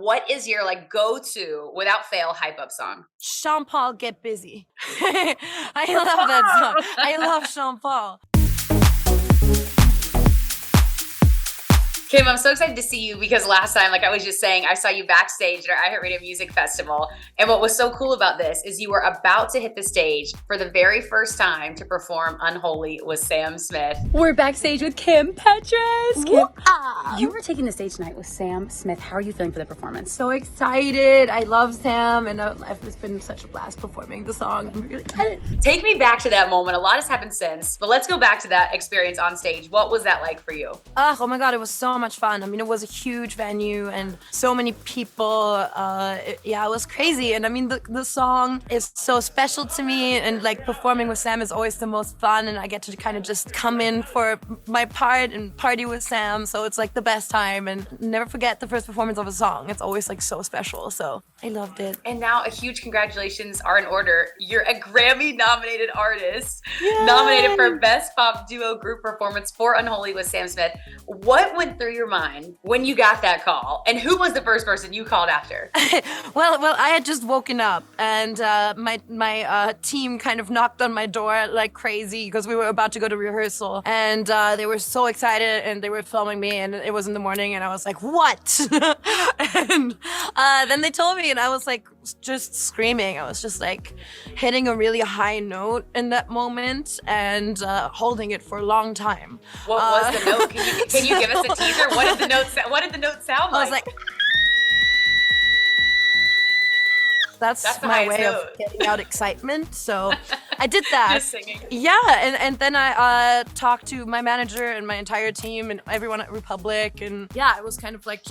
what is your like go-to without fail hype up song? Sean Paul, Get Busy. I love that song. I love Sean Paul. Kim, I'm so excited to see you because last time, like I was just saying, I saw you backstage at our iHeartRadio Music Festival. And what was so cool about this is you were about to hit the stage for the very first time to perform Unholy with Sam Smith. We're backstage with Kim Petras. Kim, you were taking the stage tonight with Sam Smith. How are you feeling for the performance? So excited. I love Sam, and it's been such a blast performing the song. I'm really excited. Take me back to that moment. A lot has happened since, but let's go back to that experience on stage. What was that like for you? Oh my God, it was so much fun. I mean, it was a huge venue and so many people. It was crazy. And I mean, the song is so special to me, and like performing with Sam is always the most fun, and I get to kind of just come in for my part and party with Sam. So it's like the best time, and never forget the first performance of a song. It's always like so special. So I loved it. And now a huge congratulations are in order. You're a Grammy nominated artist, Yay! Nominated for Best Pop Duo Group Performance for Unholy with Sam Smith. What went through your mind when you got that call, and who was the first person you called after? well, I had just woken up, and my team kind of knocked on my door like crazy because we were about to go to rehearsal, and they were so excited, and they were filming me, and it was in the morning, and I was like, what? And then they told me, and I was like just screaming. I was just like hitting a really high note in that moment, and holding it for a long time. What was the note? Can you give us a teaser? What did the note sound like? I was like, that's my way of getting out excitement. So I did that. Just singing. Yeah, and then I talked to my manager and my entire team and everyone at Republic, and yeah, it was kind of like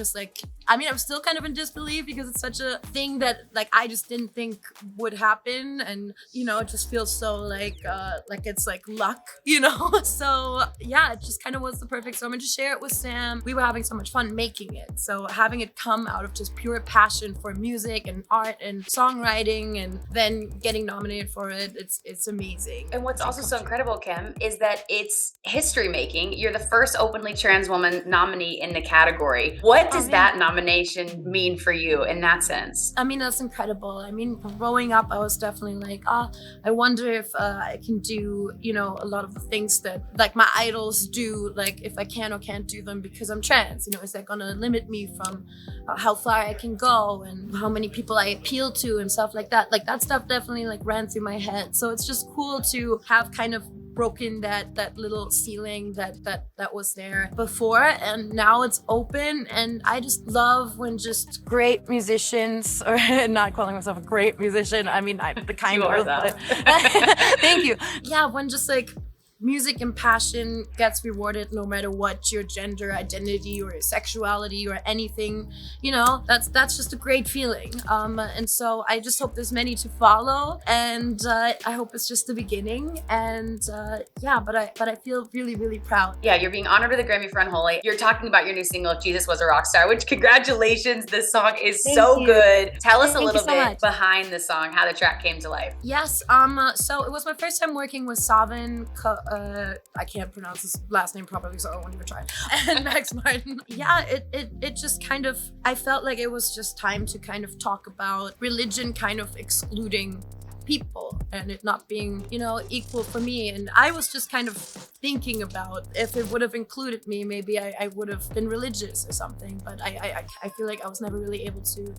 I mean, I'm still kind of in disbelief because it's such a thing that like I just didn't think would happen, and you know, it just feels so like it's like luck, you know. So yeah, it just kind of was the perfect moment to share it with Sam. We were having so much fun making it, so having it come out of just pure passion for music and art and songwriting, and then getting nominated for it, it's amazing. And what's also so incredible, Kim, is that it's history making. You're the first openly trans woman nominee in the category. What does that nomination mean for you in that sense? I mean, that's incredible. I mean, growing up, I was definitely like, I wonder if I can do, you know, a lot of the things that like my idols do, like if I can or can't do them because I'm trans. You know, is that gonna limit me from how far I can go and how many people I appeal to and stuff like that? Like that stuff definitely like ran through my head. So it's just cool to have kind of broken that little ceiling that was there before, and now it's open. And I just love when just great musicians, or not calling myself a great musician, I mean the kind of but thank you. Yeah, when just like music and passion gets rewarded no matter what your gender identity or sexuality or anything, you know, that's just a great feeling. And so I just hope there's many to follow, and I hope it's just the beginning. And but I feel really, really proud. Yeah, you're being honored with a Grammy for Unholy. You're talking about your new single, If Jesus Was a Rockstar, which congratulations, this song is so good. Tell us a little bit behind the song, how the track came to life. Yes, so it was my first time working with Savin, I can't pronounce his last name properly, so I won't even try. And Max Martin. Yeah, it just kind of, I felt like it was just time to kind of talk about religion kind of excluding people and it not being, you know, equal for me. And I was just kind of thinking about if it would have included me, maybe I would have been religious or something. But I feel like I was never really able to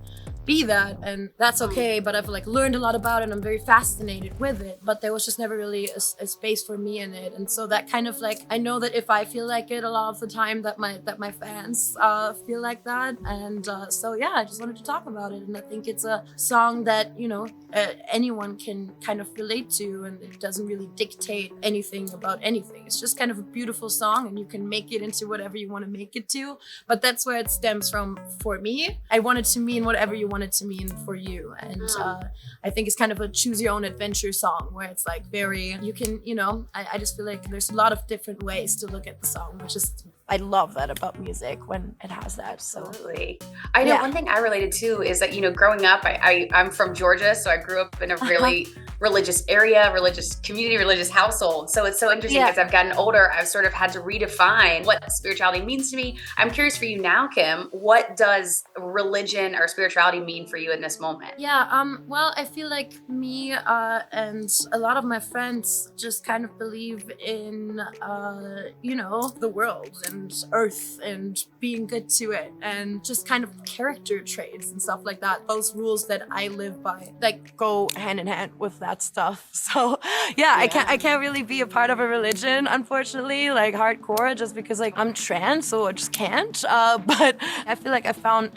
be that, and that's okay. But I've like learned a lot about it, and I'm very fascinated with it. But there was just never really a space for me in it, and so that kind of like, I know that if I feel like it a lot of the time, that my fans feel like that, and so yeah, I just wanted to talk about it, and I think it's a song that, you know, anyone can kind of relate to, and it doesn't really dictate anything about anything. It's just kind of a beautiful song, and you can make it into whatever you want to make it to. But that's where it stems from for me. I want it to mean whatever you want it to mean for you. And I think it's kind of a choose your own adventure song where it's like very, you can, you know, I just feel like there's a lot of different ways to look at the song, which is, I love that about music when it has that. So absolutely. I know one thing I related to is that, you know, growing up, I'm from Georgia, so I grew up in a really religious area, religious community, religious household. So it's so interesting as I've gotten older, I've sort of had to redefine what spirituality means to me. I'm curious for you now, Kim, what does religion or spirituality mean for you in this moment? Well, I feel like me and a lot of my friends just kind of believe in, the world and earth and being good to it and just kind of character traits and stuff like that. Those rules that I live by, like, go hand in hand with that stuff. So I can't really be a part of a religion, unfortunately, like hardcore, just because like I'm trans, so I just can't. But I feel like I found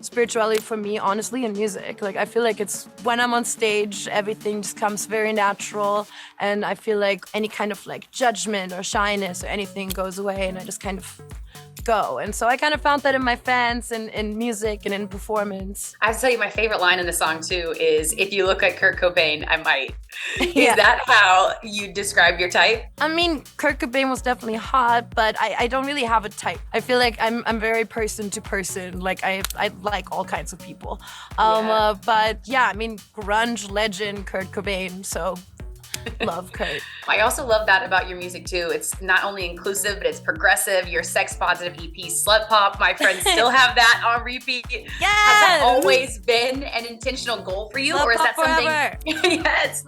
spirituality for me, honestly, in music. Like, I feel like it's when I'm on stage, everything just comes very natural, and I feel like any kind of like judgment or shyness or anything goes away, and I just kind of go. And so I kind of found that in my fans and in music and in performance. I have to tell you, my favorite line in the song too is, if you look like Kurt Cobain, I might. Is that how you describe your type? I mean, Kurt Cobain was definitely hot, but I don't really have a type. I feel like I'm very person to person. Like I like all kinds of people. But yeah, I mean, grunge legend Kurt Cobain, so love Kurt. I also love that about your music too. It's not only inclusive, but it's progressive. Your sex positive EP, Slut Pop, my friends still have that on repeat. Yes! Has that always been an intentional goal for you? Slut or is that Pop something? Yes.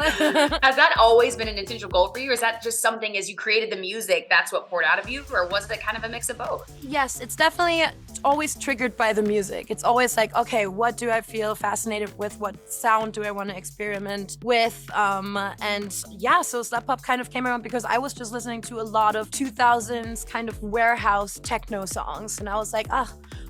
Has that always been an intentional goal for you? Or is that just something as you created the music, that's what poured out of you? Or was it kind of a mix of both? Yes, it's definitely always triggered by the music. It's always like, okay, what do I feel fascinated with? What sound do I want to experiment with? So Slut Pop kind of came around because I was just listening to a lot of 2000s kind of warehouse techno songs, and I was like,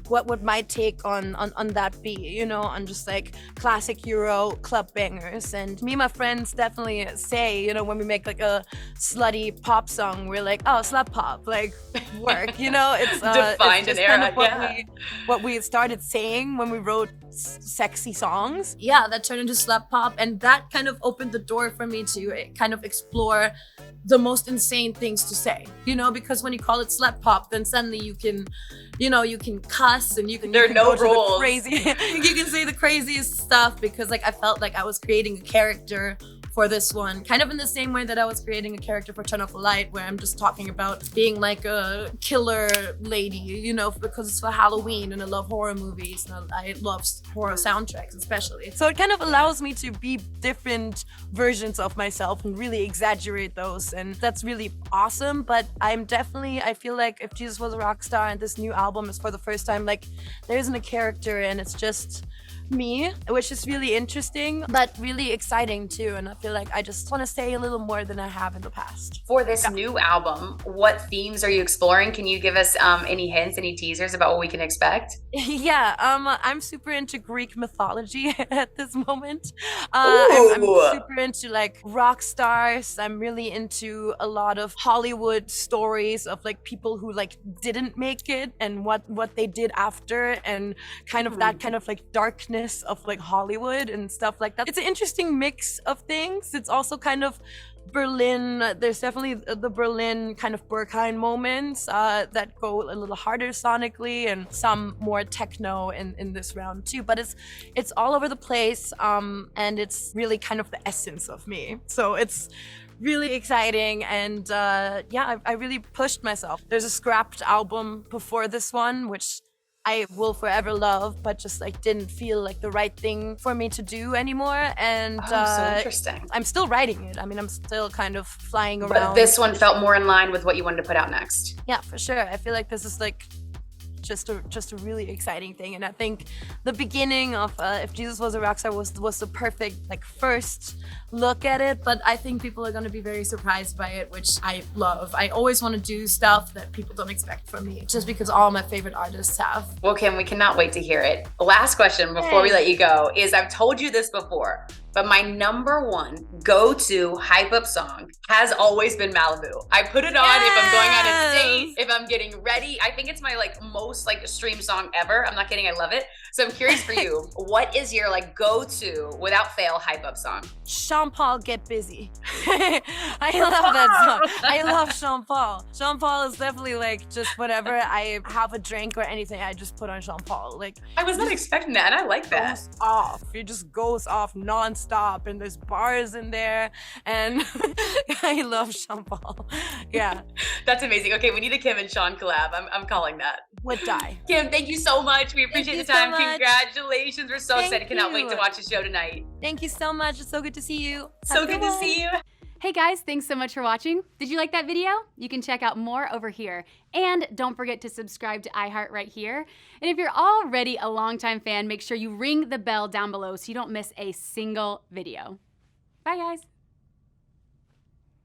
what would my take on that be, on just like classic Euro club bangers. And me and my friends definitely say, when we make like a slutty pop song, we're like, oh, slut pop, like work, it's defined it's an era. Kind of what we started saying when we wrote sexy songs. Yeah, that turned into slut pop, and that kind of opened the door for me to kind of explore the most insane things to say, because when you call it slut pop, then suddenly you can cuss and you can. There are no rules. Crazy, you can say the craziest stuff, because like I felt like I was creating a character for this one, kind of in the same way that I was creating a character for Turn Off the Light, where I'm just talking about being like a killer lady, because it's for Halloween and I love horror movies and I love horror soundtracks especially. So it kind of allows me to be different versions of myself and really exaggerate those, and that's really awesome. But I feel like If Jesus Was a Rockstar and this new album is for the first time, like there isn't a character and it's just me, which is really interesting but really exciting too, and I feel like I just want to say a little more than I have in the past. For this new album, what themes are you exploring? Can you give us any hints, any teasers about what we can expect? I'm super into Greek mythology at this moment. I'm super into like rock stars. I'm really into a lot of Hollywood stories of like people who like didn't make it and what they did after, and kind of that kind of like darkness of like Hollywood and stuff like that. It's an interesting mix of things. It's also kind of Berlin. There's definitely the Berlin kind of Berghain moments that go a little harder sonically, and some more techno in this round too. But it's all over the place, and it's really kind of the essence of me. So it's really exciting, and I really pushed myself. There's a scrapped album before this one, which I will forever love, but just like didn't feel like the right thing for me to do anymore. And so interesting. I'm still writing it. I mean, I'm still kind of flying around. But this one felt more in line with what you wanted to put out next. Yeah, for sure. I feel like this is like just a really exciting thing, and I think the beginning of If Jesus Was a Rockstar was the perfect like first look at it. But I think people are going to be very surprised by it, which I love. I always want to do stuff that people don't expect from me, just because all my favorite artists have. Well, Kim, we cannot wait to hear it. Last question before we let you go is, I've told you this before, but my number one go-to hype up song has always been Malibu. I put it on if I'm going on a date, if I'm getting ready. I think it's my like most like streamed song ever. I'm not kidding, I love it. So I'm curious for you, what is your like go-to without fail hype up song? Sean Paul, Get Busy. I love that song. I love Sean Paul. Sean Paul is definitely like just whatever I have a drink or anything, I just put on Sean Paul. Like I was not expecting that, and I like that. Goes off. It just goes off nonstop. stop, and there's bars in there, and I love Sean Paul. Yeah. That's amazing. Okay, we need a Kim and Sean collab. I'm calling that. Would die. Kim, thank you so much. We appreciate the time. so much. Congratulations. We're so Thank excited. Cannot wait you. to watch the show tonight. Thank you so much. It's so good to see you. So good to see you. Hey guys, thanks so much for watching. Did you like that video? You can check out more over here. And don't forget to subscribe to iHeart right here. And if you're already a longtime fan, make sure you ring the bell down below so you don't miss a single video. Bye guys.